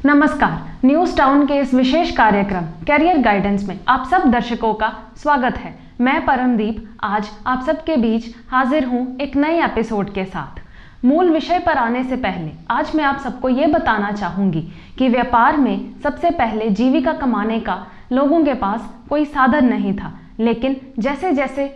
नमस्कार, news town के इस विशेष कार्यक्रम कैरियर गाइडेंस में आप सब दर्शकों का स्वागत है। मैं परमदीप आज आप सबके बीच हाजिर हूं एक नए एपिसोड के साथ। मूल विषय पर आने से पहले आज मैं आप सबको ये बताना चाहूंगी कि व्यापार में सबसे पहले जीविका कमाने का लोगों के पास कोई साधन नहीं था, लेकिन जैसे जैसे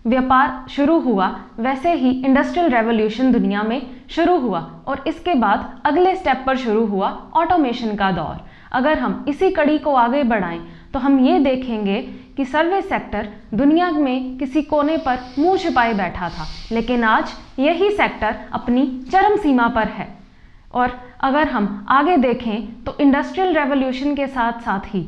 व्यापार शुरू हुआ वैसे ही इंडस्ट्रियल रेवोल्यूशन दुनिया में शुरू हुआ और इसके बाद अगले स्टेप पर शुरू हुआ ऑटोमेशन का दौर। अगर हम इसी कड़ी को आगे बढ़ाएं तो हम ये देखेंगे कि सर्विस सेक्टर दुनिया में किसी कोने पर मुंह छिपाए बैठा था, लेकिन आज यही सेक्टर अपनी चरम सीमा पर है। और अगर हम आगे देखें तो इंडस्ट्रियल रेवोल्यूशन के साथ साथ ही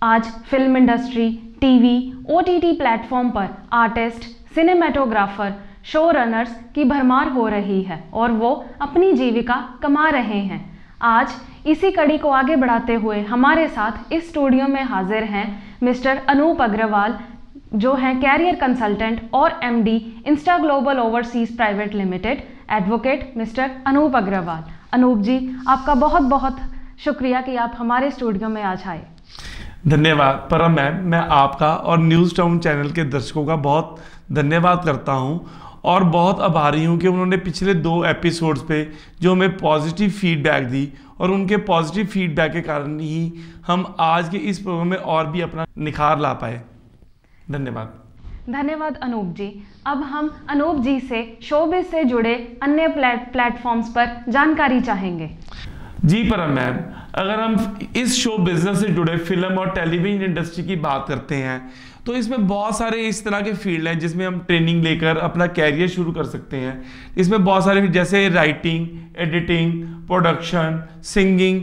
आज film industry, TV, OTT platform पर आर्टिस्ट, सिनेमेटोग्राफर, शो रनर्स की भरमार हो रही है और वो अपनी जीविका कमा रहे हैं। आज इसी कड़ी को आगे बढ़ाते हुए हमारे साथ इस स्टूडियो में हाजिर हैं मिस्टर अनूप अग्रवाल, जो हैं कैरियर कंसल्टेंट और MD Insta Global Overseas Private Limited. Advocate mister Anoop Agarwal. Anoop ji, आपका बहुत बहुत शुक्रिया कि आप हमारे स्टूडियो में आज आए। धन्यवाद परम मैम, मैं आपका और न्यूज़ टाउन चैनल के दर्शकों का बहुत धन्यवाद करता हूं और बहुत आभारी हूं कि उन्होंने पिछले 2 एपिसोड्स पे जो हमें पॉजिटिव फीडबैक दी और उनके पॉजिटिव फीडबैक के कारण ही हम आज के इस प्रोग्राम में और भी अपना निखार ला पाए। धन्यवाद। धन्यवाद अनूप जी। अब हम अनूप जी से शोबिज से जुड़े अन्य प्लेटफॉर्म्स पर जानकारी चाहेंगे। जी परम मैम, अगर हम इस शो बिजनेस से जुड़े फिल्म और टेलीविजन इंडस्ट्री की बात करते हैं तो इसमें बहुत सारे इस तरह के फील्ड हैं जिसमें हम ट्रेनिंग लेकर अपना कैरियर शुरू कर सकते हैं। इसमें बहुत सारे जैसे writing, editing, production, singing,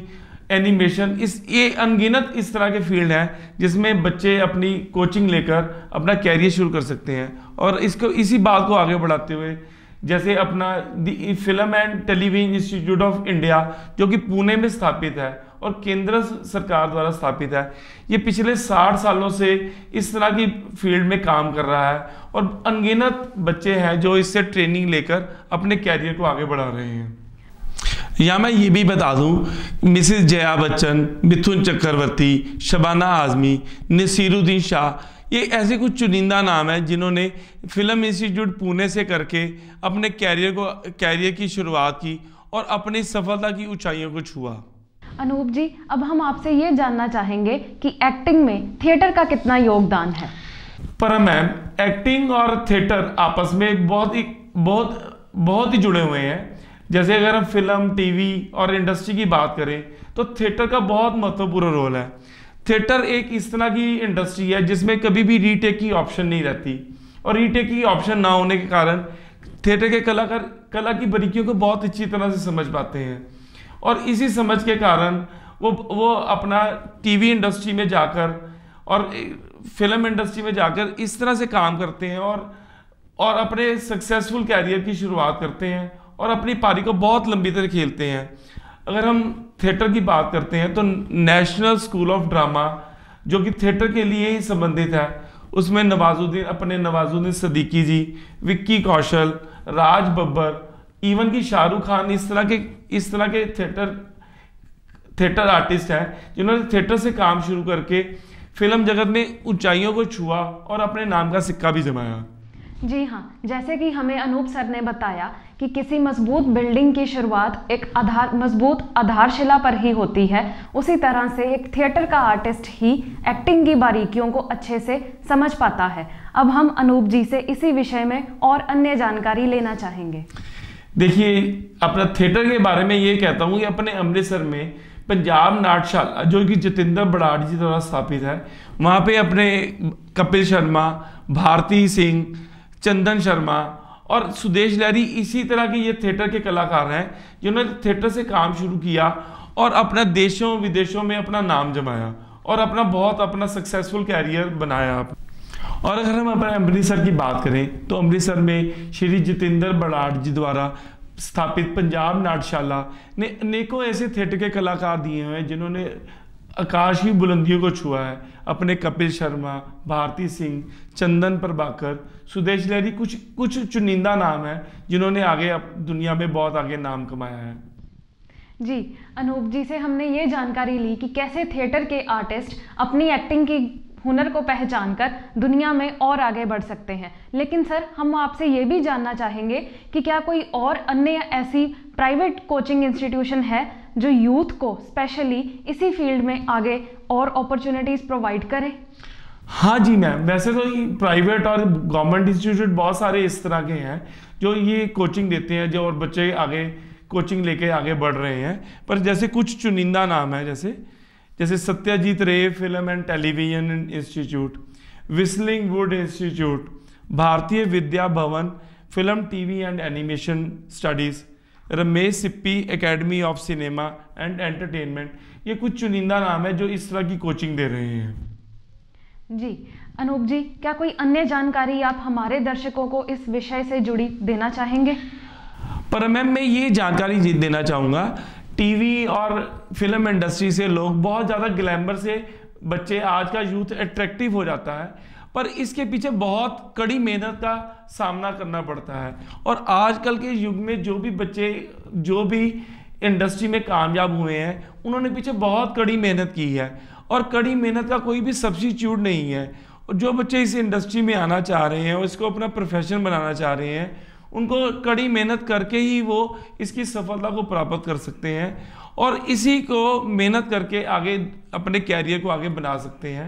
animation, ये अनगिनत इस तरह के फील्ड हैं जिसमें बच्चे अपनी कोचिंग लेकर अपना कैरियर शुरू कर सकते हैं। और इसी बात को आगे बढ़ाते हुए जैसे अपना film and television institute of India जो कि पुणे में स्थापित है और केंद्र सरकार द्वारा स्थापित है, ये पिछले 60 सालों से इस तरह की फील्ड में काम कर रहा है और अनगिनत बच्चे हैं जो इससे ट्रेनिंग लेकर अपने कैरियर को आगे बढ़ा रहे हैं। यहाँ मैं ये भी बता दूं, मिसेस जया बच्चन, मिथुन चक्रवर्ती, शबाना आजमी, नसीरुद्दीन शाह, ये ऐसे कुछ चुनिंदा नाम हैं जिन्होंने फिल्म इंस्टीट्यूट पुणे से करके अपने कैरियर की शुरुआत की और अपनी सफलता की ऊंचाइयों को छुआ। अनूप जी, अब हम आपसे ये जानना चाहेंगे कि एक्टिंग में थिएटर का कितना योगदान है। पर मैम, एक्टिंग और थिएटर आपस में बहुत ही जुड़े हुए हैं। जैसे अगर हम फिल्म, टीवी और इंडस्ट्री की बात करें तो थिएटर का बहुत महत्वपूर्ण रोल है। थिएटर एक इस तरह की इंडस्ट्री है जिसमें कभी भी रीटेक की ऑप्शन नहीं रहती और रीटेक की ऑप्शन ना होने के कारण थिएटर के कलाकार कला की बारीकियों को बहुत अच्छी तरह से समझ पाते हैं और इसी समझ के कारण वो अपना टीवी इंडस्ट्री में जाकर और फिल्म इंडस्ट्री में जाकर इस तरह से काम करते हैं और अपने सक्सेसफुल कैरियर की शुरुआत करते हैं और अपनी पारी को बहुत लंबी तरह खेलते हैं। अगर हम थिएटर की बात करते हैं तो नेशनल स्कूल ऑफ ड्रामा जो कि थिएटर के लिए ही संबंधित है, उसमें नवाजुद्दीन सिद्दीकी जी, विक्की कौशल, राज बब्बर, इवन की शाहरुख खान, इस तरह के थिएटर आर्टिस्ट हैं जिन्होंने थिएटर से काम शुरू करके फिल्म जगत में ऊंचाइयों को छुआ और अपने नाम का सिक्का भी जमाया। जी हाँ, जैसे कि हमें अनूप सर ने बताया कि किसी मजबूत बिल्डिंग की शुरुआत एक मजबूत आधारशिला पर ही होती है, उसी तरह से एक थिएटर का आर्टिस्ट ही एक्टिंग की बारीकियों को अच्छे से समझ पाता है। अब हम अनूप जी से इसी विषय में और अन्य जानकारी लेना चाहेंगे। देखिए, अपना थिएटर के बारे में ये कहता हूँ कि अपने अमृतसर में पंजाब नाट्यशाला जो कि जतिंदर बराड़ जी द्वारा स्थापित है, वहाँ पे अपने कपिल शर्मा, भारती सिंह, चंदन शर्मा और सुदेश लहरी इसी तरह के ये थिएटर के कलाकार हैं जिन्होंने थिएटर से काम शुरू किया और अपना देशों विदेशों में अपना नाम जमाया और अपना सक्सेसफुल कैरियर बनाया। और अगर हम अपने अमृतसर की बात करें तो अमृतसर में श्री जतिंदर बराड़ जी द्वारा स्थापित पंजाब नाट्यशाला ने अनेकों ऐसे थिएटर के कलाकार दिए हैं जिन्होंने आकाश की बुलंदियों को छुआ है। अपने कपिल शर्मा, भारती सिंह, चंदन प्रभाकर, सुदेश लहरी कुछ चुनिंदा नाम है जिन्होंने आगे दुनिया में बहुत आगे नाम कमाया है। जी, अनूप जी से हमने ये जानकारी ली कि कैसे थिएटर के आर्टिस्ट अपनी एक्टिंग की हुनर को पहचानकर दुनिया में और आगे बढ़ सकते हैं। लेकिन सर, हम आपसे ये भी जानना चाहेंगे कि क्या कोई और अन्य ऐसी प्राइवेट कोचिंग इंस्टीट्यूशन है जो यूथ को स्पेशली इसी फील्ड में आगे और अपॉर्चुनिटीज़ प्रोवाइड करे? हाँ जी मैम, वैसे तो प्राइवेट और गवर्नमेंट इंस्टीट्यूट बहुत सारे इस तरह के हैं जो ये कोचिंग देते हैं, जो और बच्चे आगे कोचिंग लेके आगे बढ़ रहे हैं। पर जैसे कुछ चुनिंदा नाम है, जैसे सत्यजीत रे film and television institute, whistling would institute, Bharatiya Vidya Bhavan film TV and animation studies, Ramesh Sippy academy of cinema and entertainment, ये कुछ चुनिंदा नाम है जो इस तरह की कोचिंग दे रहे हैं। जी, अनूप जी, क्या कोई अन्य जानकारी आप हमारे दर्शकों को इस विषय से जुड़ी देना चाहेंगे? पर मैम, मैं ये जानकारी देना चाहूँगा, टीवी और फिल्म इंडस्ट्री से लोग बहुत ज़्यादा ग्लैमर से बच्चे, आज का यूथ अट्रैक्टिव हो जाता है, पर इसके पीछे बहुत कड़ी मेहनत का सामना करना पड़ता है। और आजकल के युग में जो भी बच्चे जो भी इंडस्ट्री में कामयाब हुए हैं, उन्होंने पीछे बहुत कड़ी मेहनत की है और कड़ी मेहनत का कोई भी सब्स्टिट्यूट नहीं है। और जो बच्चे इस इंडस्ट्री में आना चाह रहे हैं और इसको अपना प्रोफेशन बनाना चाह रहे हैं, उनको कड़ी मेहनत करके ही वो इसकी सफलता को प्राप्त कर सकते हैं और इसी को मेहनत करके आगे अपने कैरियर को आगे बना सकते हैं।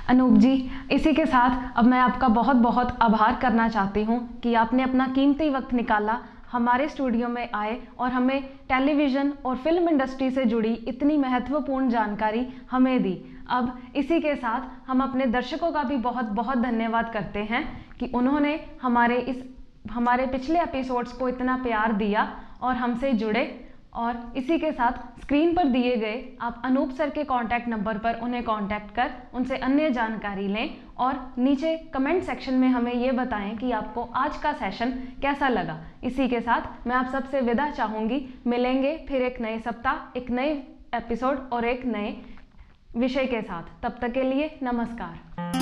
अनूप जी, इसी के साथ अब मैं आपका बहुत बहुत आभार करना चाहती हूँ कि आपने अपना कीमती वक्त निकाला, हमारे स्टूडियो में आए और हमें टेलीविज़न और फिल्म इंडस्ट्री से जुड़ी इतनी महत्वपूर्ण जानकारी हमें दी। अब इसी के साथ हम अपने दर्शकों का भी बहुत बहुत धन्यवाद करते हैं कि उन्होंने हमारे पिछले एपिसोड्स को इतना प्यार दिया और हमसे जुड़े। और इसी के साथ स्क्रीन पर दिए गए आप अनूप सर के कॉन्टैक्ट नंबर पर उन्हें कॉन्टैक्ट कर उनसे अन्य जानकारी लें और नीचे कमेंट सेक्शन में हमें ये बताएं कि आपको आज का सेशन कैसा लगा। इसी के साथ मैं आप सबसे विदा चाहूँगी। मिलेंगे फिर एक नए सप्ताह, एक नए एपिसोड और एक नए विषय के साथ। तब तक के लिए नमस्कार।